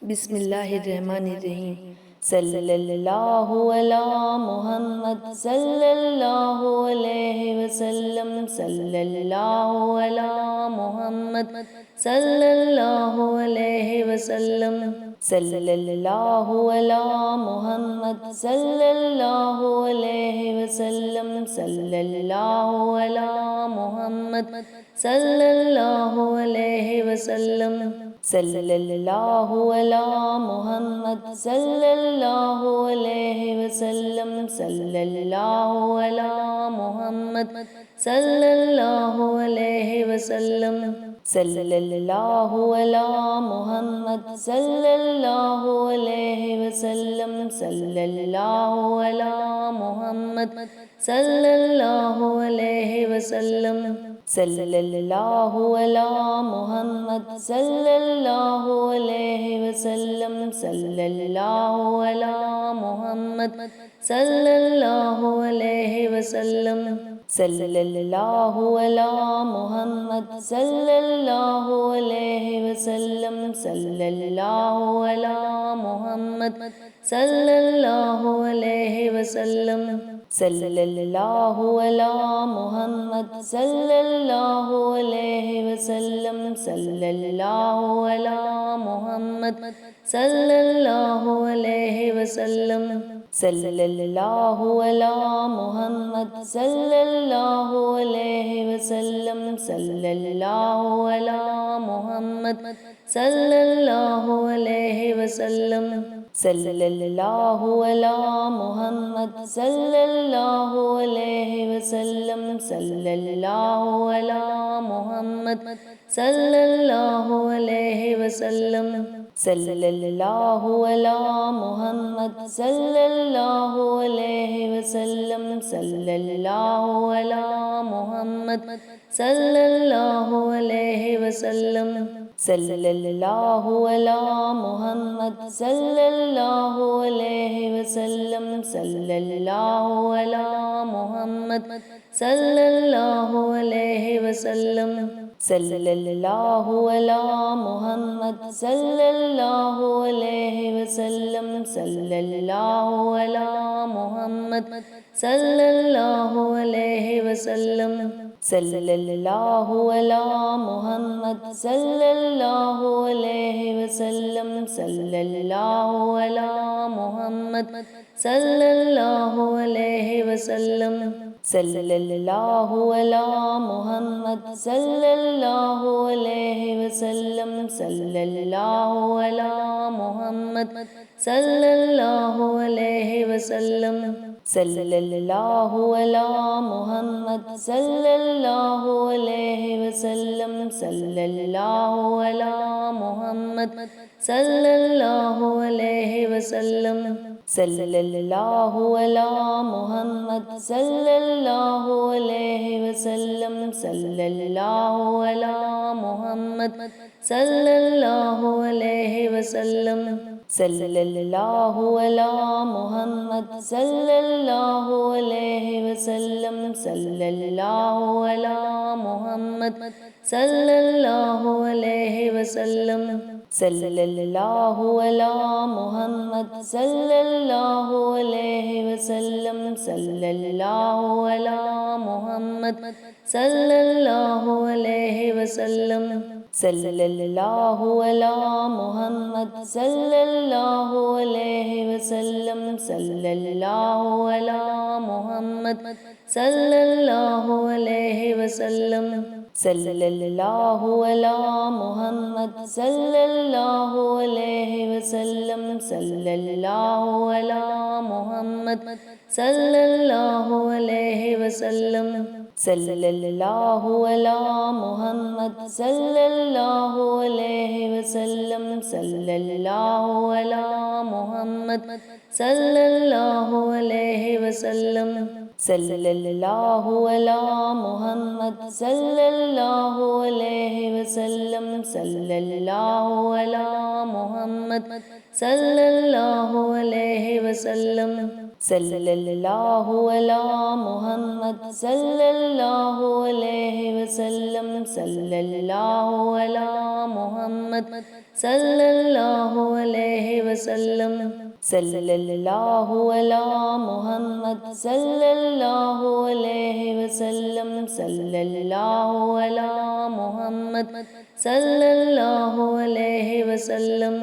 बिस्मिल्लाहिर्रहमानिर्रहीम। सल्लल्लाहु अला मुहम्मद सल्लल्लाहु अलैहि वसल्लम। सल्लल्लाहु अला मुहम्मद सल्लल्लाहु अलैहि वसल्लम। सल्लल्लाहु अला मुहम्मद सल्लल्लाहु अलैहि वसल्लम। सल्लल्लाहु अला मुहम्मद सल्लल्लाहु अलैहि वसल्लम। सल्लल्लाहु अला मुहम्मद सल्लल्लाहु अलैहि वसल्लम। सल्लल्लाहु अला मुहम्मद सल्लल्लाहु अलैहि वसल्लम। सल्लल्लाहु अला मुहम्मद सल्लल्लाहु अलैहि वसल्लम। सल्लल्लाहु अला मुहम्मद सल्लल्लाहु अलैहि वसल्लम। सल्लल्लाहु अला मुहम्मद सल्लल्लाहु अलैहि वसल्लम। सल्लल्लाहु अला मुहम्मद सल्लल्लाहु अलैहि वसल्लम। सल्लल्लाहु अला मुहम्मद सल्लल्लाहु अलैहि वसल्लम। सल्लल्लाहु अला मुहम्मद सल्लल्लाहु अलैहि वसल्लम। सल्लल्लाहु अला मुहम्मद सल्लल्लाहु अलैहि वसल्लम। सल्लल्लाहु अला मुहम्मद सल्लल्लाहु अलैहि वसल्लम। सल्लल्लाहु अला मुहम्मद सल्लल्लाहु अलैहि वसल्लम। सल्लल्लाहु अला मुहम्मद सल्लल्लाहु अलैहि वसल्लम। सल्लल्लाहु अला मुहम्मद सल्लल्लाहु अलैहि वसल्लम। सल्लल्लाहु अला मुहम्मद सल्लल्लाहु अलैहि वसल्लम। सल्लल्लाहु अला मुहम्मद सल्लल्लाहु अलैहि वसल्लम। सल्लल्लाहु अला मुहम्मद सल्लल्लाहु अलैहि वसल्लम। सल्लल्लाहु अला मुहम्मद सल्लल्लाहु अलैहि वसल्लम। सल्लल्लाहु अला मुहम्मद सल्लल्लाहु अलैहि वसल्लम। सल्लल्लाहु अला मुहम्मद सल्लल्लाहु अलैहि वसल्लम। सल्लल्लाहु अला मुहम्मद सल्लल्लाहु अलैहि वसल्लम। सल्लल्लाहु अला मुहम्मद सल्लल्लाहु अलैहि वसल्लम। सल्लल्लाहु अला मुहम्मद सल्लल्लाहु अलैहि वसल्लम। सल्लल्लाहु अला मुहम्मद सल्लल्लाहु अलैहि वसल्लम। सल्लल्लाहु अला मुहम्मद सल्लल्लाहु अलैहि वसल्लम। सल्लल्लाहु अला मुहम्मद सल्लल्लाहु अलैहि वसल्लम। सल्लल्लाहु अला मुहम्मद सल्लल्लाहु अलैहि वसल्लम। सल्लल्लाहु अला मुहम्मद सल्लल्लाहु अलैहि वसल्लम। सल्लल्लाहु अला मुहम्मद सल्लल्लाहु अलैहि वसल्लम। सल्लल्लाहु अला मुहम्मद सल्लल्लाहु अलैहि वसल्लम। सल्लल्लाहु अला मुहम्मद सल्लल्लाहु अलैहि वसल्लम। सल्लल्लाहु अला मुहम्मद सल्लल्लाहु अलैहि वसल्लम। सल्लल्लाहु अला मुहम्मद सल्लल्लाहु अलैहि वसल्लम। सल्लल्लाहु अला मुहम्मद सल्लल्लाहु अलैहि वसल्लम। सल्लल्लाहु अला मुहम्मद सल्लल्लाहु अलैहि वसल्लम। सल्लल्लाहु अला मुहम्मद सल्लल्लाहु अलैहि वसल्लम। सल्लल्लाहु अला मुहम्मद सल्लल्लाहु अलैहि वसल्लम। सल्लल्लाहु अला मुहम्मद सल्लल्लाहु अलैहि वसल्लम। सल्लल्लाहु अला मुहम्मद सल्लल्लाहु अलैहि वसल्लम। सल्लल्लाहु अला मुहम्मद सल्लल्लाहु अलैहि वसल्लम। सल्लल्लाहु अला मुहम्मद सल्लल्लाहु अलैहि वसल्लम। सल्लल्लाहु अला मुहम्मद सल्लल्लाहु अलैहि वसल्लम। सल्लल्लाहु अला मुहम्मद सल्लल्लाहु अलैहि वसल्लम सल्लल्लाहु अला मुहम्मद सल्लल्लाहु अलैहि वसल्लम सल्लल्लाहु अला मुहम्मद सल्लल्लाहु अलैहि वसल्लम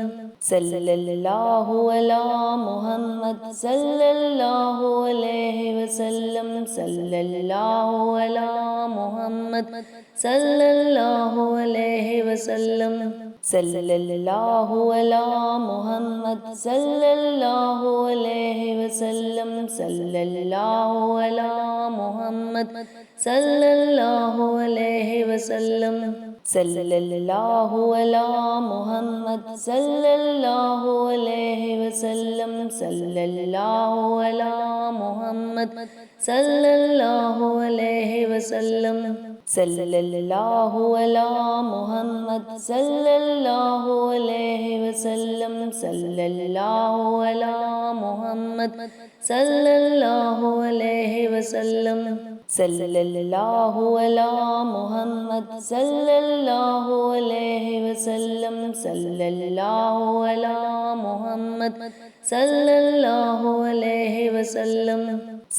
सल्लल्लाहु अला मुहम्मद सल्लल्लाहु अलैहि वसल्लम सल्लल्लाहु अला मुहम्मद सल्लल्लाहु अलैहि वसल्लम सल्लल्लाहु अला मुहम्मद सल्लल्लाहु अलैहि वसल्लम सल्लल्लाहु अला मुहम्मद सल्लल्लाहु अलैहि वसल्लम सल्लल्लाहु अला मुहम्मद सल्लल्लाहु अलैहि वसल्लम सल्लल्लाहु अला मुहम्मद सल्लल्लाहु अलैहि वसल्लम सल्लल्लाहु अला मुहम्मद सल्लल्लाहु अलैहि वसल्लम सल्लल्लाहु अला मुहम्मद सल्लल्लाहु अलैहि वसल्लम सल्लल्लाहु अला मुहम्मद सल्लल्लाहु अलैहि वसल्लम सल्लल्लाहु अला मुहम्मद सल्लल्लाहु अलैहि वसल्लम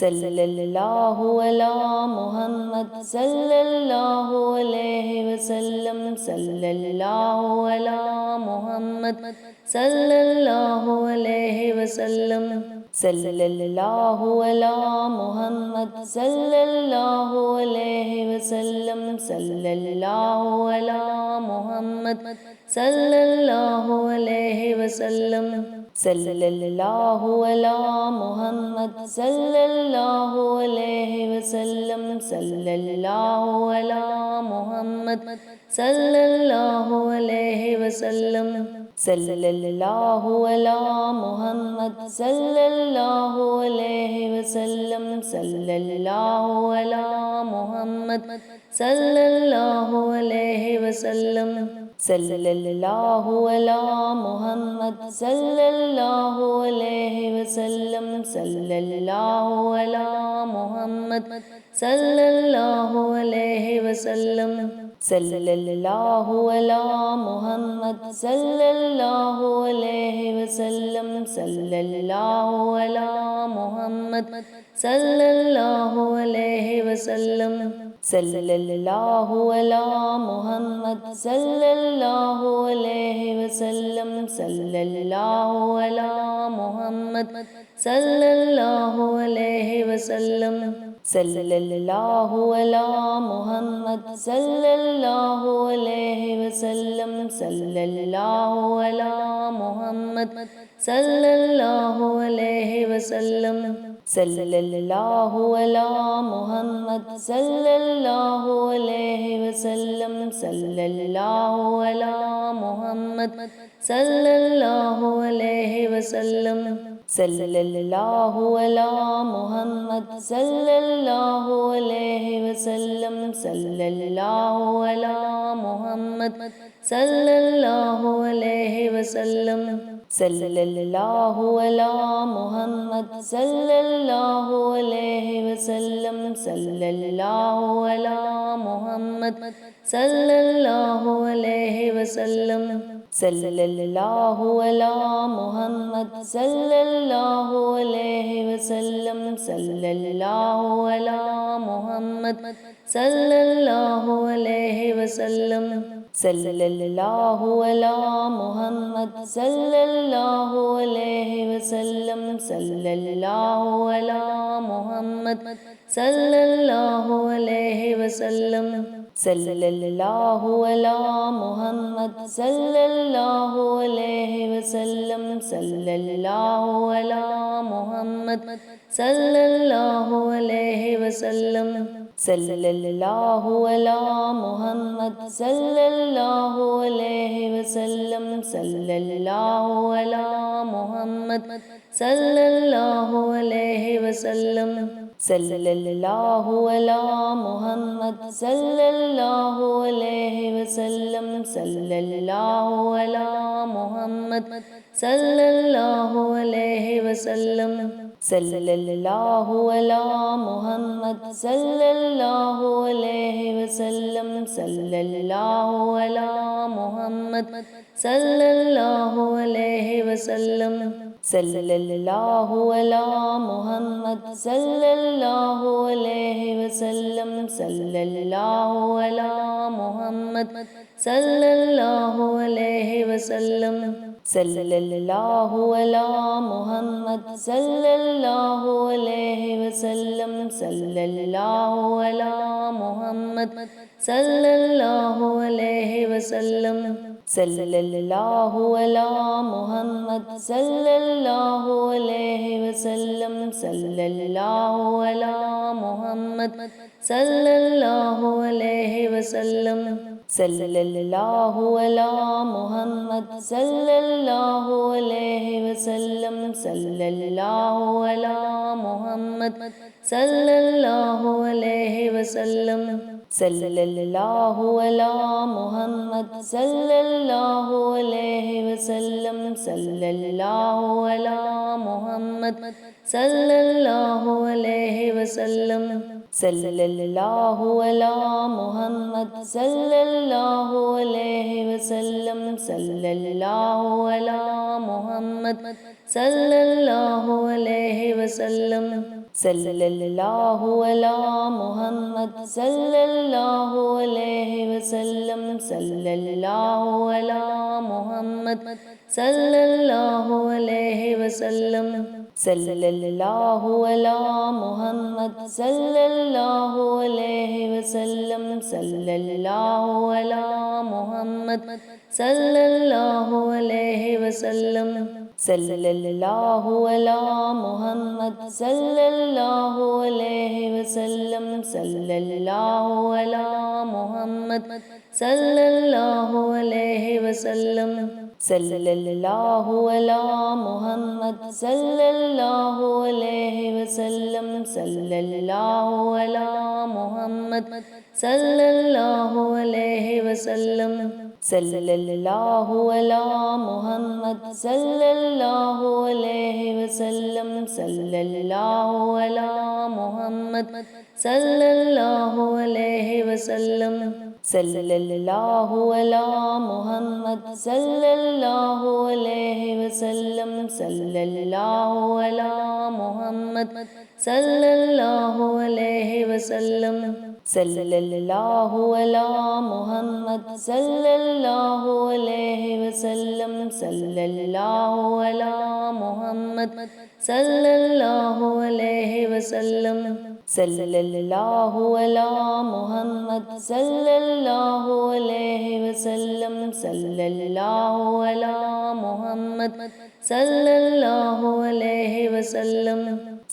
सल्लल्लाहु अला मुहम्मद सल्लल्लाहु अलैहि वसल्लम सल्लल्लाहु अला मुहम्मद सल्लल्लाहु अलैहि वसल्लम सल्लल्लाहु अला मुहम्मद सल्लल्लाहु अलैहि वसल्लम सल्लल्लाहु अला मुहम्मद सल्लल्लाहु अलैहि वसल्लम सल्लल्लाहु अला मुहम्मद सल्लल्लाहु अलैहि वसल्लम सल्लल्लाहु अला मुहम्मद सल्लल्लाहु अलैहि वसल्लम सल्लल्लाहु अला मुहम्मद सल्लल्लाहु अलैहि वसल्लम सल्लल्लाहु अला मुहम्मद सल्लल्लाहु अलैहि वसल्लम सल्लल्लाहु अला मुहम्मद सल्लल्लाहु अलैहि वसल्लम सल्लल्लाहु अला मुहम्मद सल्लल्लाहु अलैहि वसल्लम सल्लल्लाहु अला मुहम्मद सल्लल्लाहु अलैहि वसल्लम सल्लल्लाहु अला मुहम्मद सल्लल्लाहु अलैहि वसल्लम सल्लल्लाहु अला मुहम्मद सल्लल्लाहु अलैहि वसल्लम सल्लल्लाहु अला मुहम्मद सल्लल्लाहु अलैहि वसल्लम सल्लल्लाहु अला मुहम्मद सल्लल्लाहु अलैहि वसल्लम सल्लल्लाहु अला मुहम्मद सल्लल्लाहु अलैहि वसल्लम सल्लल्लाहु अला मुहम्मद सल्लल्लाहु अलैहि वसल्लम सल्लल्लाहु अला मुहम्मद सल्लल्लाहु अलैहि वसल्लम सल्लल्लाहु अला मुहम्मद सल्लल्लाहु अलैहि वसल्लम सल्लल्लाहु अला मुहम्मद सल्लल्लाहु अलैहि वसल्लम सल्लल्लाहु अला मुहम्मद सल्लल्लाहु अलैहि वसल्लम सल्लल्लाहु अला मुहम्मद सल्लल्लाहु अलैहि वसल्लम सल्लल्लाहु अला मुहम्मद सल्लल्लाहु अलैहि वसल्लम सल्लल्लाहु अला मुहम्मद सल्लल्लाहु अलैहि वसल्लम सल्लल्लाहु अला मुहम्मद सल्लल्लाहु अलैहि वसल्लम सल्लल्लाहु अला मुहम्मद सल्लल्लाहु अलैहि वसल्लम सल्लल्लाहु अला मुहम्मद सल्लल्लाहु अलैहि वसल्लम सल्लल्लाहु अला मुहम्मद सल्लल्लाहु अलैहि वसल्लम सल्लल्लाहु अला मुहम्मद सल्लल्लाहु अलैहि वसल्लम सल्लल्लाहु अला मुहम्मद सल्लल्लाहु अलैहि वसल्लम सल्लल्लाहु अला मुहम्मद सल्लल्लाहु अलैहि वसल्लम सल्लल्लाहु अला मुहम्मद सल्लल्लाहु अलैहि वसल्लम सल्लल्लाहु अला मुहम्मद सल्लल्लाहु अलैहि वसल्लम सल्लल्लाहु अला मुहम्मद सल्लल्लाहु अलैहि वसल्लम सल्लल्लाहु अला मुहम्मद सल्लल्लाहु अलैहि वसल्लम सल्लल्लाहु अला मुहम्मद सल्लल्लाहु अलैहि वसल्लम सल्लल्लाहु अला मुहम्मद सल्लल्लाहु अलैहि वसल्लम सल्लल्लाहु अला मुहम्मद सल्लल्लाहु अलैहि वसल्लम सल्लल्लाहु अला मुहम्मद सल्लल्लाहु अलैहि वसल्लम सल्लल्लाहु अला मुहम्मद सल्लल्लाहु अलैहि वसल्लम सल्लल्लाहु अला मुहम्मद सल्लल्लाहु अलैहि वसल्लम सल्लल्लाहु अला मुहम्मद सल्लल्लाहु अलैहि वसल्लम सल्लल्लाहु अला मुहम्मद सल्लल्लाहु अलैहि वसल्लम सल्लल्लाहु अला मुहम्मद सल्लल्लाहु अलैहि वसल्लम सल्लल्लाहु अला मुहम्मद सल्लल्लाहु अलैहि वसल्लम सल्लल्लाहु अला मुहम्मद सल्लल्लाहु अलैहि वसल्लम सल्लल्लाहु अला मुहम्मद सल्लल्लाहु अलैहि वसल्लम सल्लल्लाहु अला मुहम्मद सल्लल्लाहु अलैहि वसल्लम सल्लल्लाहु अला मुहम्मद सल्लल्लाहु अलैहि वसल्लम सल्लल्लाहु अला मुहम्मद सल्लल्लाहु अलैहि वसल्लम सल्लल्लाहु अला मुहम्मद सल्लल्लाहु अलैहि वसल्लम सल्लल्लाहु अला मुहम्मद सल्लल्लाहु अलैहि वसल्लम सल्लल्लाहु अला मुहम्मद सल्लल्लाहु अलैहि वसल्लम सल्लल्लाहु अला मुहम्मद सल्लल्लाहु अलैहि वसल्लम सल्लल्लाहु अला मुहम्मद सल्लल्लाहु अलैहि वसल्लम सल्लल्लाहु अला मुहम्मद सल्लल्लाहु अलैहि वसल्लम सल्लल्लाहु अला मुहम्मद सल्लल्लाहु अलैहि वसल्लम सल्लल्लाहु अला मुहम्मद सल्लल्लाहु अलैहि वसल्लम सल्लल्लाहु अला मुहम्मद सल्लल्लाहु अलैहि वसल्लम सल्लल्लाहु अला मुहम्मद सल्लल्लाहु अलैहि वसल्लम सल्लल्लाहु अला मुहम्मद सल्लल्लाहु अलैहि वसल्लम सल्लल्लाहु अला मुहम्मद सल्लल्लाहु अलैहि वसल्लम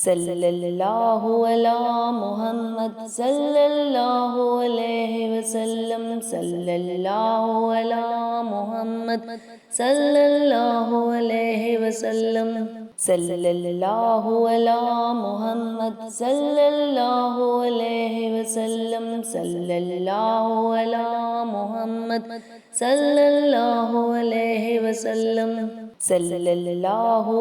सल्लल्लाहु अला मुहम्मद सल्लल्लाहु अलैहि वसल्लम सल्लल्लाहु अला मुहम्मद सल्लल्लाहु अलैहि वसल्लम सल्लल्लाहु अला मुहम्मद सल्लल्लाहु अलैहि वसल्लम सल्लल्लाहु अला मुहम्मद सल्लल्लाहु अलैहि वसल्लम सल्लल्लाहु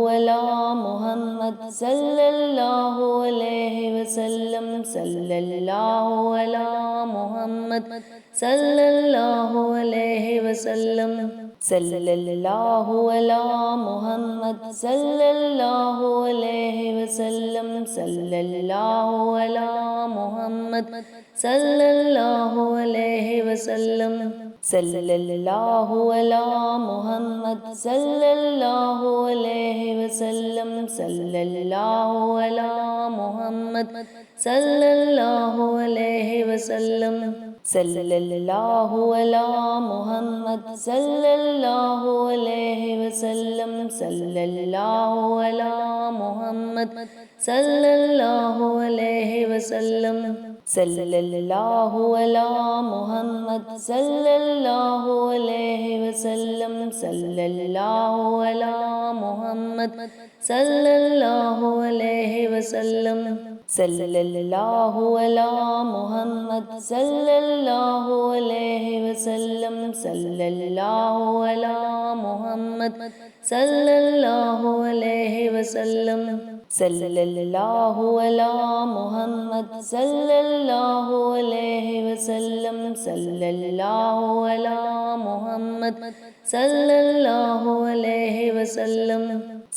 अला मुहम्मद सल्लल्लाहु अलैहि वसल्लम सल्लल्लाहु अला मुहम्मद सल्लल्लाहु अलैहि वसल्लम सल्लल्लाहु अला मुहम्मद सल्लल्लाहु अलैहि वसल्लम सल्लल्लाहु अला मुहम्मद सल्लल्लाहु अलैहि वसल्लम सल्लल्लाहु अला मुहम्मद सल्लल्लाहु अलैहि वसल्लम सल्लल्लाहु अला मुहम्मद सल्लल्लाहु अलैहि वसल्लम सल्लल्लाहु अला मुहम्मद सल्लल्लाहु अलैहि वसल्लम सल्लल्लाहु अला मुहम्मद सल्लल्लाहु अलैहि वसल्लम सल्लल्लाहु अला मुहम्मद सल्लल्लाहु अलैहि वसल्लम सल्लल्लाहु अला मुहम्मद सल्लल्लाहु अलैहि वसल्लम सल्लल्लाहु अला मुहम्मद सल्लल्लाहु अलैहि वसल्लम सल्लल्लाहु अला मुहम्मद सल्लल्लाहु अलैहि वसल्लम सल्लल्लाहु अला मुहम्मद सल्लल्लाहु अलैहि वसल्लम सल्लल्लाहु अला मुहम्मद सल्लल्लाहु अलैहि वसल्लम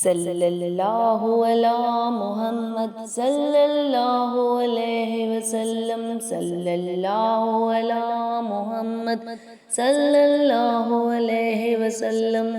सल्लल्लाहु अला मोहम्मद सल्लल्लाहु अलैहि वसल्लम सल्लल्लाहु अला मोहम्मद सल्लल्लाहु अलैहि वसल्लम।